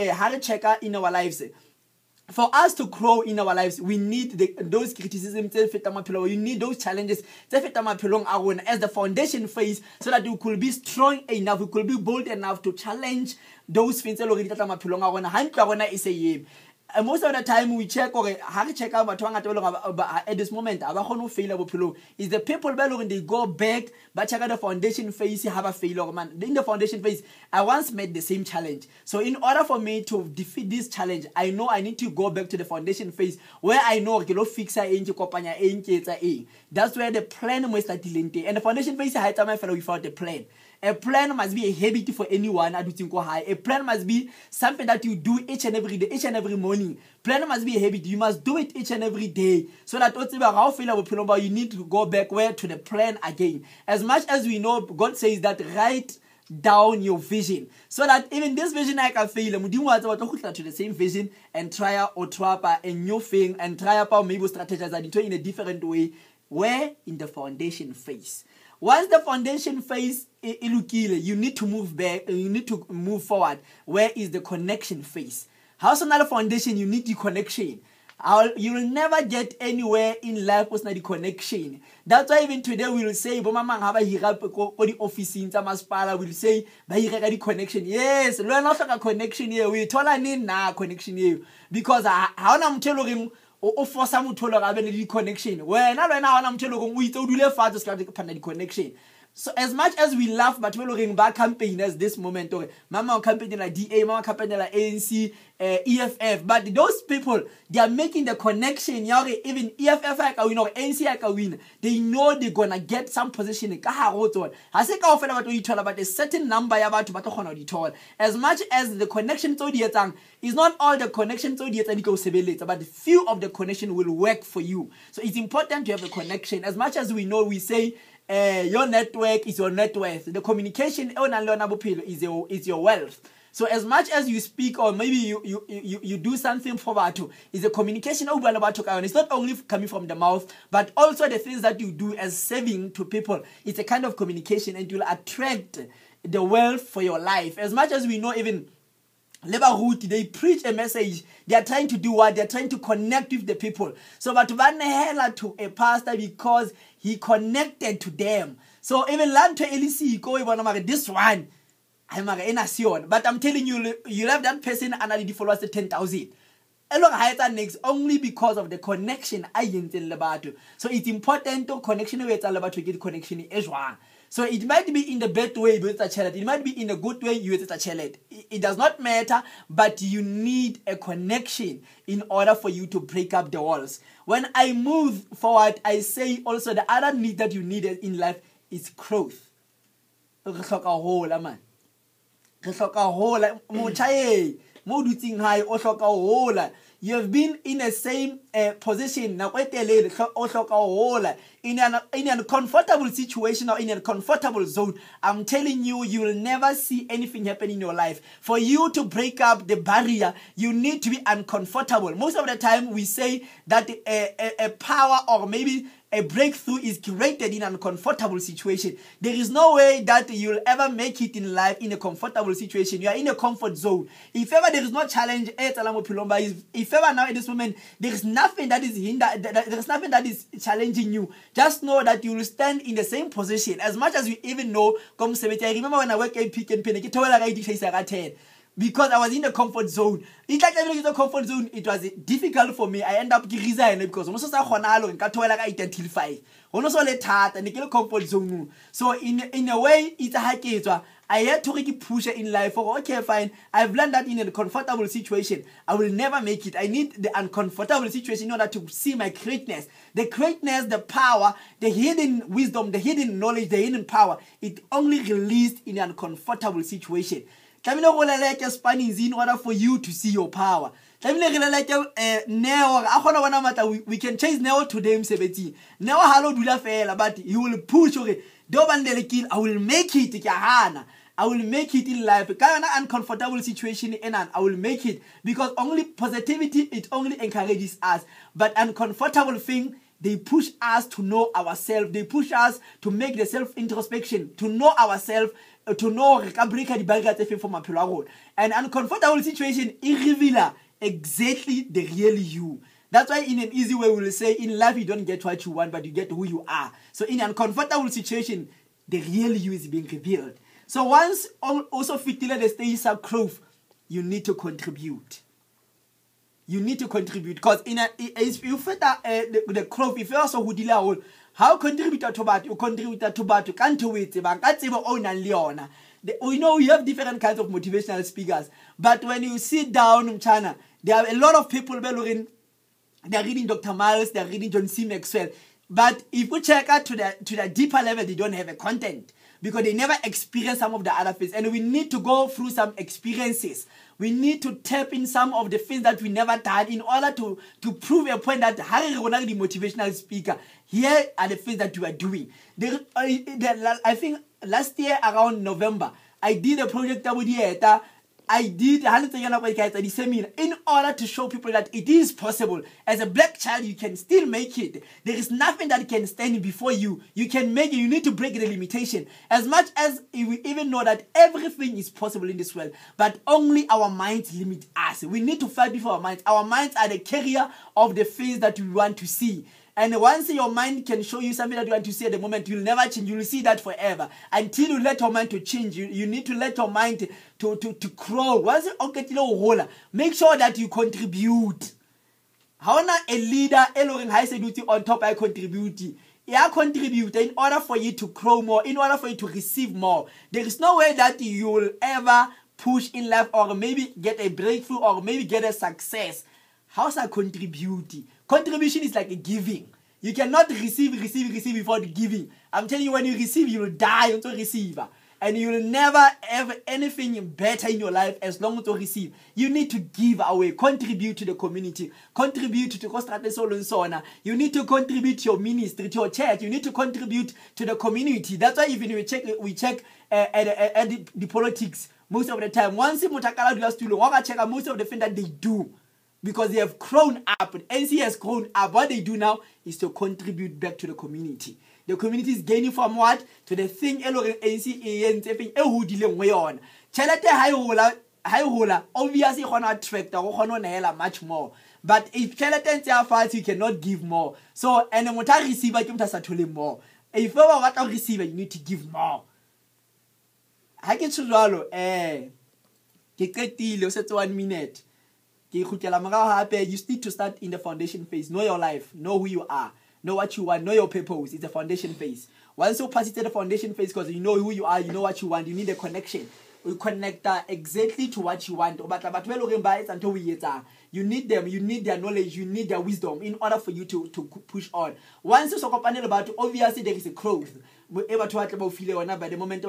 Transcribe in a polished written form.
hard checker in our lives. For us to grow in our lives, we need those criticisms, you need those challenges as the foundation phase, so that we could be strong enough, we could be bold enough to challenge those things. Most of the time we check at this moment is the people they go back but check out the foundation phase have a failure. Man, in the foundation phase I once made the same challenge, so in order for me to defeat this challenge I know I need to go back to the foundation phase where I know that's where the plan must start, and the foundation phase I fellow without the plan. A plan must be a habit for anyone. A plan must be something that you do each and every day, each and every morning. Plan must be a habit. You must do it each and every day. So that you need to go back to the plan again. As much as we know, God says that write down your vision. So that even this vision I can fail. To the same vision and try or trap a new thing and try out maybe strategize in a different way. Where? In the foundation phase. Once the foundation phase you need to move back, you need to move forward. Where is the connection phase? How's another foundation? You need the connection. You will never get anywhere in life without the connection. That's why even today we will say, the office in Masipala will say, the connection. Yes, learn also a connection here. We told na connection here. Because I'm telling him, for some connection. When I'm telling we told you the connection. So as much as we laugh, but we're looking back campaigners this moment, Mama campaign like DA, Mama campaign like ANC, EFF, but those people, they are making the connection. Even EFF like a win or ANC like a win, they know they're gonna get some position. I say about a certain number as much as the connection to the tongue is not all the connection to the but few of the connection will work for you. So it's important to have a connection. As much as we know, we say your network is your net worth. The communication is your wealth. So as much as you speak or maybe you do something for Batu, is the communication it's not only coming from the mouth, but also the things that you do as saving to people. It's a kind of communication and it will attract the wealth for your life. As much as we know, even Labor Root, they preach a message. They are trying to do what? They are trying to connect with the people. So, but Van Hela to a pastor because he connected to them. So, even Lanto Elisi, go even this one. I'm a nation. But I'm telling you, you have that person and the followers 10,000. Along higher next only because of the connection I in Labato. So, it's important to connection with Labato to get connection in Ezra. So it might be in the bad way with a child. It might be in a good way you with a child. It does not matter, but you need a connection in order for you to break up the walls. When I move forward, I say also the other need that you need in life is growth. You have been in the same position in an comfortable situation or in a comfortable zone. I'm telling you, you will never see anything happen in your life. For you to break up the barrier, you need to be uncomfortable. Most of the time we say that a power or maybe a breakthrough is created in an uncomfortable situation. There is no way that you'll ever make it in life in a comfortable situation. You are in a comfort zone. If ever there is no challenge, if ever now at this moment there is nothing that is there is nothing that is challenging you, just know that you will stand in the same position. As much as you even know, I remember when I worked at Pick and Pay, because I was in the comfort zone. It's like in the comfort zone, it was difficult for me. I end up resigning because almost identify. And comfort zone. So in a way, it's a high. I had to really push it in life. Okay, fine. I've learned that in a comfortable situation, I will never make it. I need the uncomfortable situation in order to see my greatness. The greatness, the power, the hidden wisdom, the hidden knowledge, the hidden power, it only released in an uncomfortable situation. In order for you to see your power. We can chase Neo today, 17. Now, hello, do that, but you will push. I will make it. I will make it in life. Kind of uncomfortable situation, and I will make it because only positivity it only encourages us. But uncomfortable thing, they push us to know ourselves. They push us to make the self introspection, to know ourselves. to know re ka break di barrier tse fe for maphelo a rona. And uncomfortable situation e reveal exactly the real you. That's why in an easy way we will say in life you don't get what you want, but you get who you are. So in an uncomfortable situation, the real you is being revealed. So once also fitile the stage of growth, you need to contribute. You need to contribute because if you fit the growth, if you also who deal all, how contribute to bat, you contribute to bat, you can't do it, but can't even own and leona. We know we have different kinds of motivational speakers, but when you sit down in China, there are a lot of people they're reading Dr. Miles, they're reading John C. Maxwell. But if we check out to the deeper level, they don't have a content because they never experience some of the other things. And we need to go through some experiences. We need to tap in some of the things that we never done in order to prove a point that Harry Ronald, the motivational speaker, here are the things that you are doing. I think last year around November, I did a project that I did the seminar in order to show people that it is possible. As a black child, you can still make it. There is nothing that can stand before you. You can make it. You need to break the limitation. As much as we even know that everything is possible in this world, but only our minds limit us. We need to fight before our minds. Our minds are the carrier of the things that we want to see. And once your mind can show you something that you want to see at the moment, you'll never change. You will see that forever. Until you let your mind to change, you need to let your mind to grow. Once you make sure that you contribute. How a leader, on top I contribute. Yeah, contribute in order for you to grow more, in order for you to receive more. There is no way that you will ever push in life or maybe get a breakthrough or maybe get a success. How's that contributing? Contribution is like a giving. You cannot receive without giving. I'm telling you, when you receive, you will die until receiver. And you will never have anything better in your life as long as you receive. You need to give away, contribute to the community, contribute to the You need to contribute to your ministry, to your church. You need to contribute to the community. That's why even we check at the politics most of the time. Once you check most of the things that they do. Because they have grown up, NC has grown up. What they do now is to contribute back to the community. The community is gaining from what? To the thing NC on. High roller, obviously on attract much more. But if Chelate fights, you cannot give more. So and the receiver you must more. If you want to receiver, you need to give more. I can swallow get 1 minute. You need to start in the foundation phase. Know your life. Know who you are. Know what you want. Know your purpose. It's the foundation phase. Once you pass it to the foundation phase, because you know who you are, you know what you want, you need a connection. You connect exactly to what you want. You need them. You need their knowledge. You need their wisdom in order for you to push on. Once you talk about obviously there is a growth. By the moment